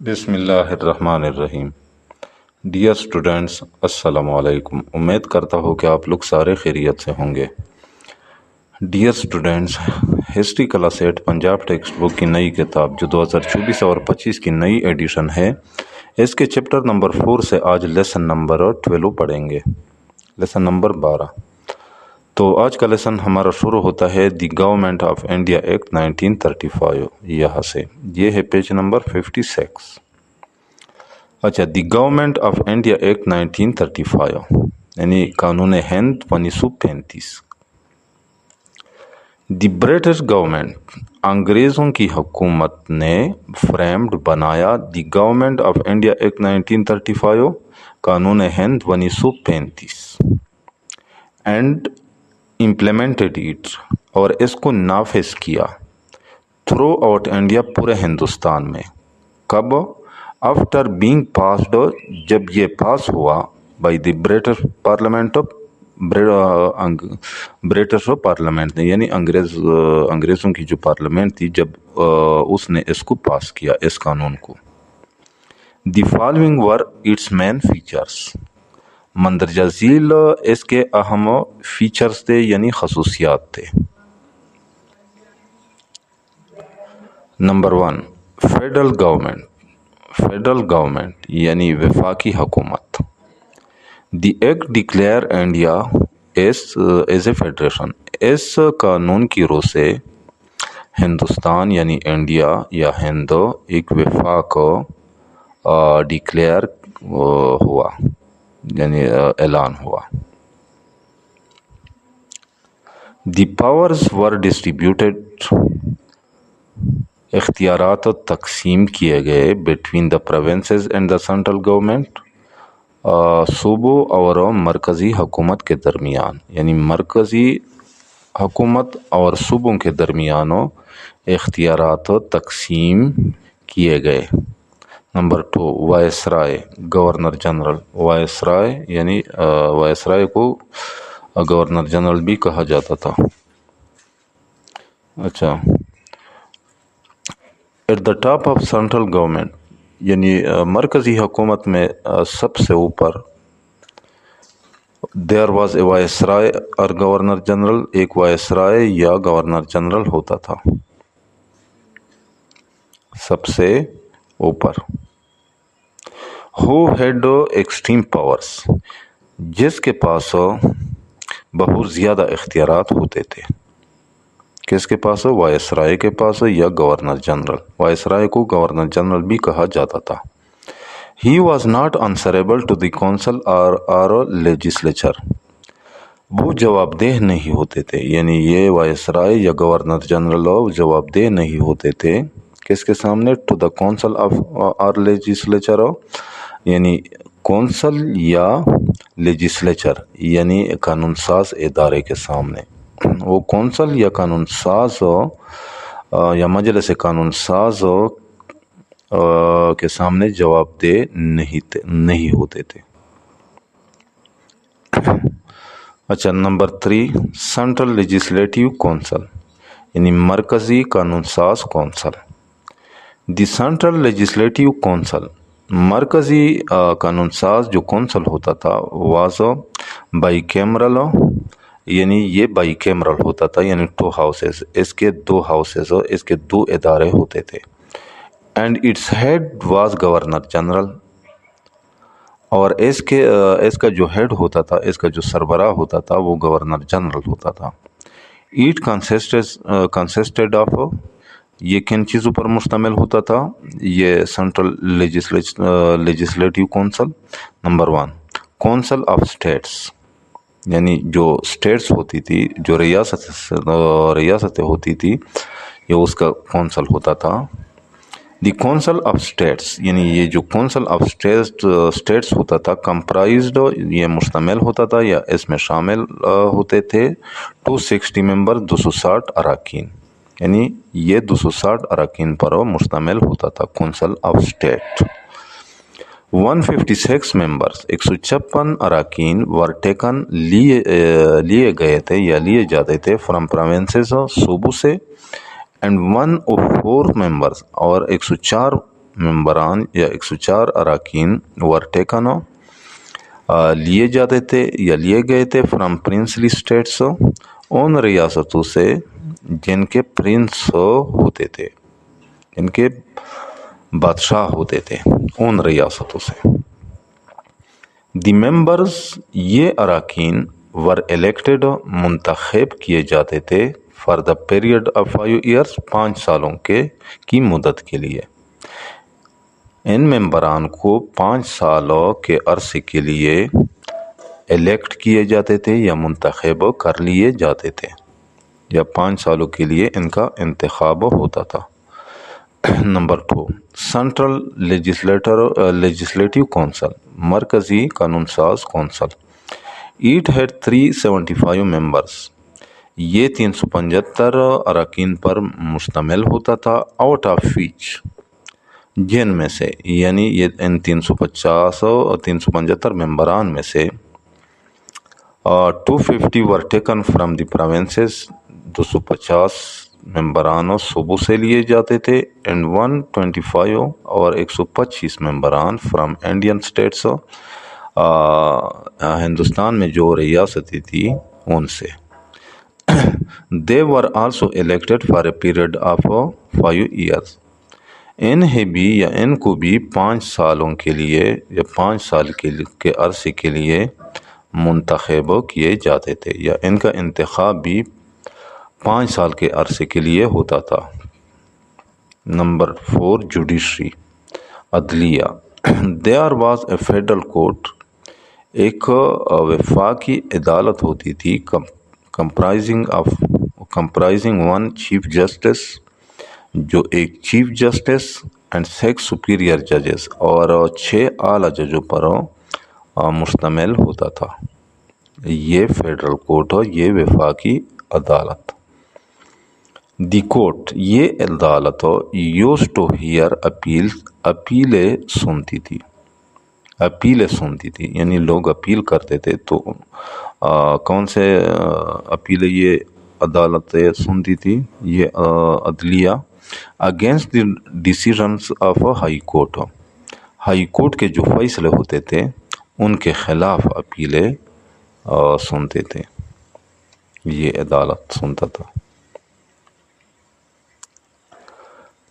بسم اللہ الرحمن الرحیم۔ ڈیئر اسٹوڈنٹس، السلام علیکم۔ امید کرتا ہوں کہ آپ لوگ سارے خیریت سے ہوں گے۔ Dear students, history class 8 Punjab text book کی نئی کتاب جو 2024 اور 25 کی نئی ایڈیشن ہے، اس کے چیپٹر نمبر 4 سے آج لیسن نمبر 12 پڑھیں گے، لیسن نمبر 12۔ تو آج کا لیسن ہمارا شروع ہوتا ہے the government of India act 1935، یہاں سے، یہ ہے پیج نمبر 56۔ اچھا، the government of India act 1935 یعنی قانون ہند 1935۔ دی برٹش گورنمنٹ، انگریزوں کی حکومت نے فریمڈ بنایا the government of India act 1935 قانون ہند 1935 اینڈ امپلیمنٹڈ اٹ، اور اس کو نافذ کیا تھرو آؤٹ انڈیا، پورے ہندوستان میں۔ کب؟ آفٹر بینگ پاسڈ، جب یہ پاس ہوا by the British parliament, British parliament نے، یعنی انگریزوں کی جو پارلیمنٹ تھی، جب اس نے اس کو پاس کیا، اس قانون کو۔ The following were its main features, مندرجہ ذیل اس کے اہم فیچرز تھے، یعنی خصوصیات تھے۔ Number 1، federal government, federal government یعنی وفاقی حکومت۔ The act declare India as a federation, اس قانون کی روح سے ہندوستان یعنی انڈیا یا ہند ایک وفاق ڈکلیئر ہوا، یعنی اعلان ہوا۔ دی پاورز ور ڈسٹریبیوٹیڈ، اختیارات تقسیم کیے گئے between the provinces and the central government, صوبوں اور مرکزی حکومت کے درمیان، یعنی مرکزی حکومت اور صوبوں کے درمیان اختیارات تقسیم کیے گئے۔ Number 2، viceroy, governor general. Viceroy یعنی وائسرائے کو گورنر جنرل بھی کہا جاتا تھا۔ اچھا، at the top of central government, یعنی مرکزی حکومت میں سب سے اوپر، دیر واز اے وائسرائے اور گورنر جنرل، ایک وائسرائے یا گورنر جنرل ہوتا تھا سب سے اوپر۔ ہو ہیڈ ایکسٹریم پاورس، جس کے پاس بہت زیادہ اختیارات ہوتے تھے۔ کس کے پاس؟ وائسرائے کے پاس یا گورنر جنرل۔ وائسرائے کو گورنر جنرل بھی کہا جاتا تھا۔ He was not answerable to the council اور لیجسلیچر، وہ جواب دہ نہیں ہوتے تھے، یعنی یہ وائسرائے یا گورنر جنرل جواب دہ نہیں ہوتے تھے کس کے سامنے؟ ٹو دا کونسل آف اور لیجسلیچر، یعنی کونسل یا لیجسلیچر یعنی قانون ساز ادارے کے سامنے۔ وہ کونسل یا قانون ساز یا مجلس قانون ساز کے سامنے جواب دہ نہیں ہوتے تھے۔ اچھا، نمبر 3، سینٹرل لیجسلیٹو کونسل یعنی مرکزی قانون ساز council. The central legislative council, مرکزی قانون ساز جو کونسل ہوتا تھا، واز بائی کیمرل، یعنی یہ بائی کیمرل ہوتا تھا، یعنی 2 ہاؤسز، اس کے 2 ہاؤسز، اس کے 2 ادارے ہوتے تھے۔ And its head was governor general, اور اس کا جو ہیڈ ہوتا تھا، اس کا جو سربراہ ہوتا تھا، وہ گورنر جنرل ہوتا تھا۔ اٹ کنسسٹڈ آف، یہ کن چیزوں پر مشتمل ہوتا تھا یہ central legislative council? Number 1، council of states, یعنی جو اسٹیٹس ہوتی تھی، جو ریاستیں ہوتی تھی، یہ اس کا کونسل ہوتا تھا۔ دی کونسل آف اسٹیٹس، یعنی یہ جو کونسل آف اسٹیٹس ہوتا تھا، کمپرائزڈ، یہ مشتمل ہوتا تھا یا اس میں شامل ہوتے تھے 260 ممبر، 260 اراکین، یعنی یہ 260 اراکین پر مشتمل ہوتا تھا کونسل آف اسٹیٹ۔ 156 ممبرز، 156 اراکین ور ٹیکن، لیے گئے تھے یا لیے جاتے تھے فرام پروونسز، صوبوں سے، اینڈ 104 ممبرز، اور 104 ممبران یا 104 اراکین ور ٹیکن لیے جاتے تھے یا لیے گئے تھے فرام پرنسلی اسٹیٹس ان ریاستوں سے جن کے پرنس ہوتے تھے، جن کے بادشاہ ہوتے تھے، ان ریاستوں سے۔ دی ممبرز، یہ اراکین ور الیکٹڈ، منتخب کیے جاتے تھے for the period of 5 years, 5 سالوں کی مدت کے لیے۔ ان ممبران کو 5 سالوں کے عرصے کے لیے الیکٹ کیے جاتے تھے یا منتخب کر لیے جاتے تھے، یا 5 سالوں کے لیے ان کا انتخاب ہوتا تھا۔ نمبر 2، سینٹرل لیجسلیٹو کونسل، مرکزی قانون ساز کونسل۔ ایٹ ہیڈ 375 ممبرس، یہ 375 اراکین پر مشتمل ہوتا تھا۔ آؤٹ آف وچ، جن میں سے، یعنی یہ ان 375 ممبران میں سے 250 ور ٹیکن فرام دی پروونسز، 250 ممبران صوبوں سے لیے جاتے تھے، اینڈ 125 اور 125 ممبران فرام انڈین اسٹیٹس، ہندوستان میں جو ریاستیں تھی ان سے۔ They were also elected for a period of 5 years. انہیں بھی یا ان کو بھی 5 سالوں کے لیے یا 5 سال کے عرصے کے لیے منتخب کیے جاتے تھے، یا ان کا انتخاب بھی 5 سال کے عرصے کے لیے ہوتا تھا۔ نمبر 4، جوڈیشری، عدلیہ۔ There was a federal court، ایک وفاقی عدالت ہوتی تھی، comprising 1 چیف جسٹس، جو ایک چیف جسٹس اینڈ 6 سپیریئر ججز، اور 6 اعلیٰ ججوں پر مشتمل ہوتا تھا۔ یہ فیڈرل کورٹ، یہ وفاقی عدالت۔ دی کورٹ، یہ عدالت یوزڈ ٹو ہیئر اپیلیں سنتی تھی، یعنی لوگ اپیل کرتے تھے تو کون سے اپیلیں یہ عدالتیں سنتی تھی، یہ عدلیہ، against the decisions of high court, high court کے جو فیصلے ہوتے تھے ان کے خلاف اپیلیں سنتے تھے، یہ عدالت سنتا تھا۔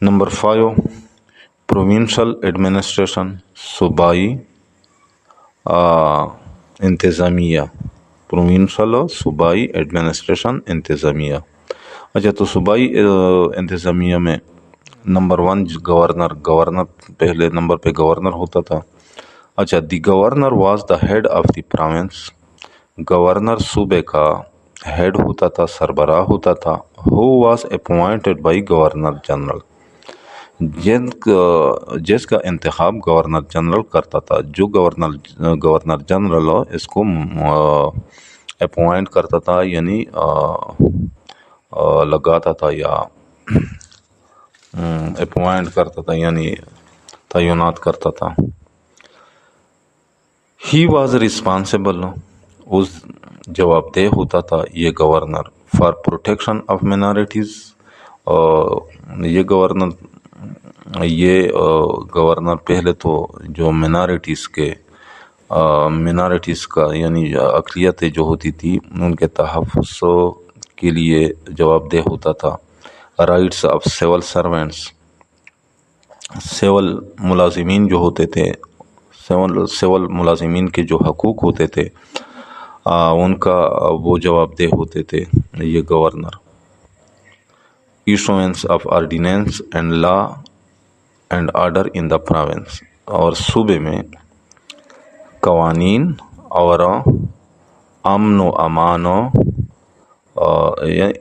نمبر 5، پروونشل ایڈمنسٹریشن، صوبائی انتظامیہ، پروونشل صوبائی ایڈمنسٹریشن انتظامیہ۔ اچھا، تو صوبائی انتظامیہ میں نمبر 1 گورنر پہلے نمبر پہ گورنر ہوتا تھا۔ اچھا، the governor was the head of the province, governor صوبے کا ہیڈ ہوتا تھا، سربراہ ہوتا تھا۔ He was appointed by governor general, جس کا انتخاب گورنر جنرل کرتا تھا، جو گورنر جنرل اس کو اپوائنٹ کرتا تھا، یعنی لگاتا تھا یا اپوائنٹ کرتا تھا، یعنی تعینات کرتا تھا۔ ہی واز ریسپانسبل، اس جواب دہ ہوتا تھا یہ governor, for protection of minorities, یہ گورنر پہلے تو جو مینارٹیز کا یعنی اقلیتیں جو ہوتی تھی ان کے تحفظ کے لیے جواب دہ ہوتا تھا۔ Rights of civil servants, civil ملازمین جو ہوتے تھے، سول ملازمین کے جو حقوق ہوتے تھے ان کا وہ جواب دہ ہوتے تھے یہ governor. Issuance of ordinance and law and order in the province, اور صوبے میں قوانین اور امن و امان،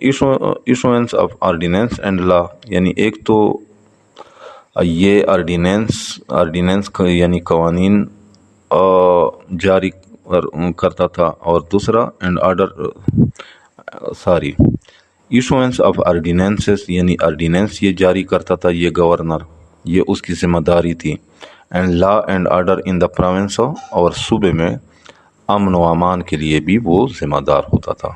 ایشوئنس آف آرڈیننس اینڈ لا، یعنی ایک تو یہ آرڈیننس یعنی قوانین جاری کرتا تھا، اور دوسرا and order issuance of ordinances, یعنی آرڈیننس یہ جاری کرتا تھا یہ گورنر، یہ اس کی ذمہ داری تھی۔ And law and order in the province, اور صوبے میں امن و امان کے لیے بھی وہ ذمہ دار ہوتا تھا،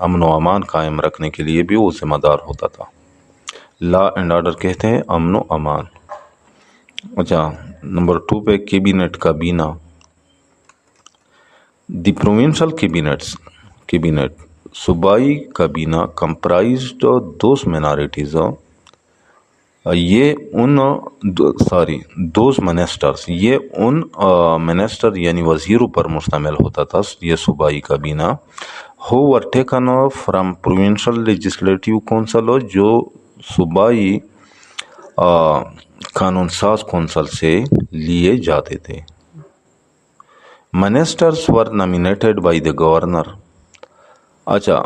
امن و امان قائم رکھنے کے لیے بھی وہ ذمہ دار ہوتا تھا۔ لا اینڈ آرڈر کہتے ہیں امن و امان۔ اچھا نمبر 2 پہ کیبینٹ کابینہ. دی پروونشل کیبینٹ صوبائی کابینہ کمپرائزڈ دوز منارٹیز یہ ان دوز منسٹرز یہ ان منسٹر یعنی وزیروں پر مشتمل ہوتا تھا یہ صوبائی کابینہ who were taken from provincial legislative council جو صوبائی قانون ساز کونسل سے لیے جاتے تھے. Ministers were nominated by the governor. اچھا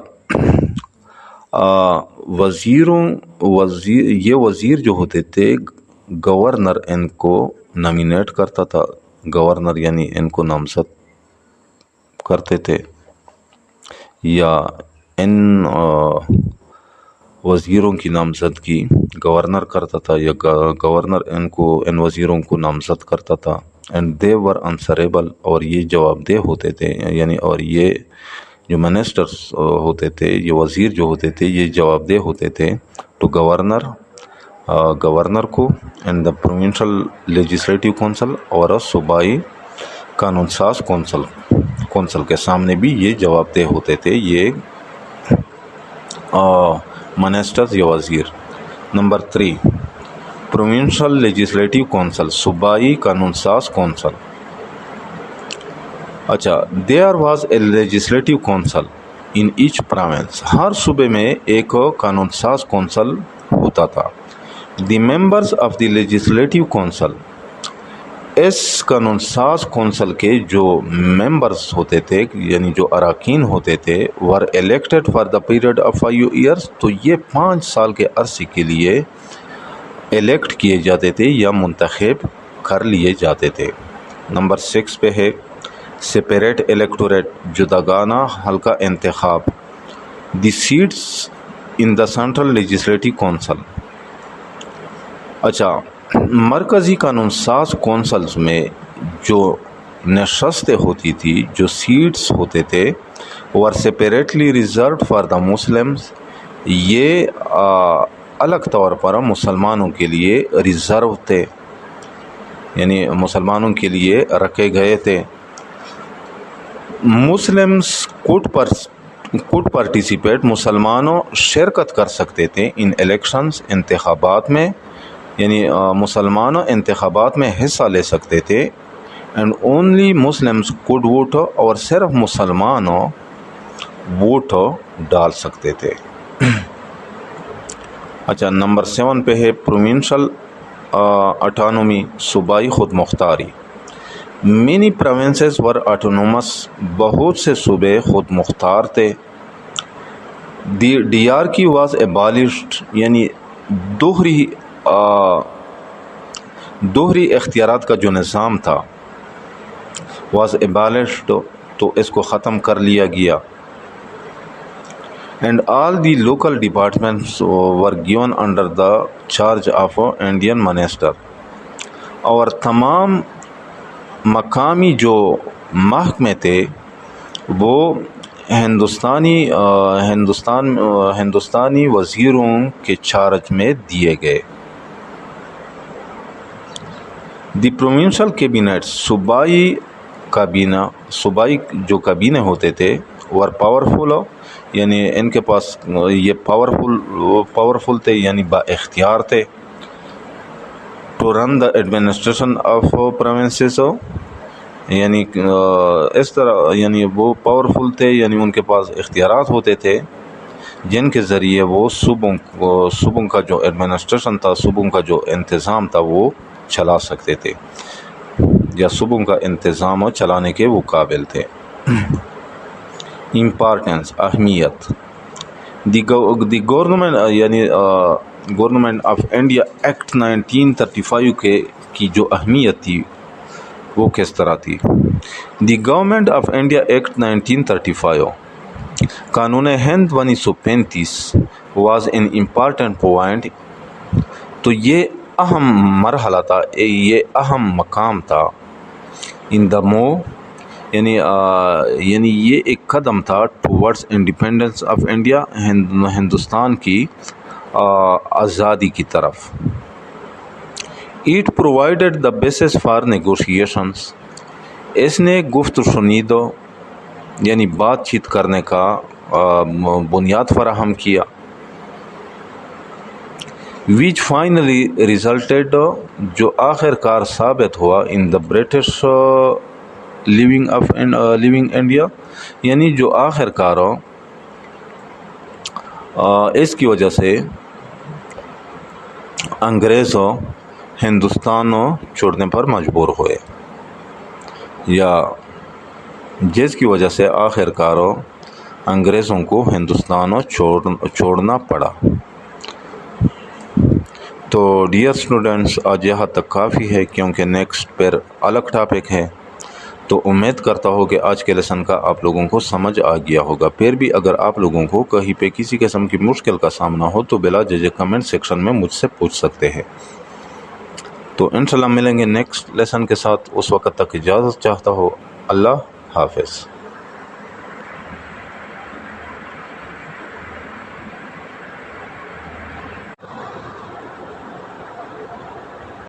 یہ وزیر جو ہوتے تھے گورنر ان کو نامینیٹ کرتا تھا. گورنر یعنی ان کو نامزد کرتے تھے یا ان وزیروں کی نامزدگی گورنر کرتا تھا یا گورنر ان وزیروں کو نامزد کرتا تھا. اینڈ دے ور آنسریبل اور یہ جواب دہ ہوتے تھے یعنی اور یہ جو منسٹرز ہوتے تھے یہ وزیر جو ہوتے تھے یہ جواب دہ ہوتے تھے تو گورنر کو and the provincial legislative council اور صوبائی قانون ساز کونسل کے سامنے بھی یہ جواب دہ ہوتے تھے یہ منسٹرز یا وزیر. نمبر 3 پروونشل لیجسلیٹیو کونسل صوبائی قانون ساز کونسل. اچھا there was a legislative council in each province ہر صوبے میں ایک قانون ساز کونسل ہوتا تھا. The members of the legislative council اس قانون ساز کونسل کے جو ممبرز ہوتے تھے یعنی جو اراکین ہوتے تھے were elected for the period of 5 years تو یہ 5 سال کے عرصے کے لیے الیکٹ کیے جاتے تھے یا منتخب کر لیے جاتے تھے. نمبر 6 پہ ہے سپریٹ الیکٹوریٹ جداگانہ حلقہ انتخاب. The seats in the central legislative council. اچھا مرکزی قانون ساز کونسلز میں جو نشستیں ہوتی تھی جو سیٹس ہوتے تھے were separately reserved for the Muslims یہ الگ طور پر مسلمانوں کے لیے ریزرو تھے یعنی مسلمانوں کے لیے رکھے گئے تھے. مسلمز کوڈ پارٹیسپیٹ مسلمانوں شرکت کر سکتے تھے ان الیکشنز انتخابات میں یعنی مسلمانوں انتخابات میں حصہ لے سکتے تھے. And only Muslims could vote اور صرف مسلمانوں ووٹ ڈال سکتے تھے. اچھا نمبر 7 پہ ہے پروونشل اٹانومی صوبائی خود مختاری. مینی پروونسز ور آٹونومس بہت سے صوبے خود مختار تھے. ڈی آر کی واز ایبالشڈ یعنی دوہری اختیارات کا جو نظام تھا واز ایبالشڈ تو اس کو ختم کر لیا گیا. And all the local departments were given under the charge of Indian minister اور تمام مقامی جو محکمے تھے وہ ہندوستانی وزیروں کے چارج میں دیے گئے. دی پروونشل کیبینٹ صوبائی جو کابینے ہوتے تھے ور پاورفل یعنی ان کے پاس یہ پاورفل تھے یعنی با اختیار تھے. To run the administration of provinces یعنی اس طرح یعنی وہ پاورفل تھے یعنی ان کے پاس اختیارات ہوتے تھے جن کے ذریعے وہ صوبوں کا جو ایڈمنسٹریشن تھا صوبوں کا جو انتظام تھا وہ چلا سکتے تھے یا صوبوں کا انتظام چلانے کے وہ قابل تھے. امپارٹنس اہمیت. دی گورنمنٹ یعنی گورنمنٹ آف انڈیا ایکٹ 1935 کی جو اہمیت تھی وہ کس طرح تھی. The government of India act 1935 قانون ہند 1935 واز این امپارٹنٹ پوائنٹ. تو یہ اہم مرحلہ تھا یہ اہم مقام تھا ان دا موو یعنی یہ ایک قدم تھا towards independence of India Hindustan کی آزادی کی طرف. It provided the basis for negotiations. اس نے گفت و شنید یعنی بات چیت کرنے کا بنیاد فراہم کیا. which finally resulted جو آخر کار ثابت ہوا in the British leaving India یعنی جو آخر کار اس کی وجہ سے انگریز ہندوستان چھوڑنے پر مجبور ہوئے یا جس کی وجہ سے آخر کار انگریزوں کو ہندوستان چھوڑنا پڑا. تو ڈیئر اسٹوڈنٹس آج یہاں تک کافی ہے کیونکہ نیکسٹ پھر الگ ٹاپک ہے. تو امید کرتا ہوں کہ آج کے لیسن کا آپ لوگوں کو سمجھ آ گیا ہوگا. پھر بھی اگر آپ لوگوں کو کہیں پہ کسی قسم کی مشکل کا سامنا ہو تو بلا جھجک کمنٹ سیکشن میں مجھ سے پوچھ سکتے ہیں. تو انشاءاللہ ملیں گے نیکسٹ لیسن کے ساتھ. اس وقت تک اجازت چاہتا ہوں. اللہ حافظ.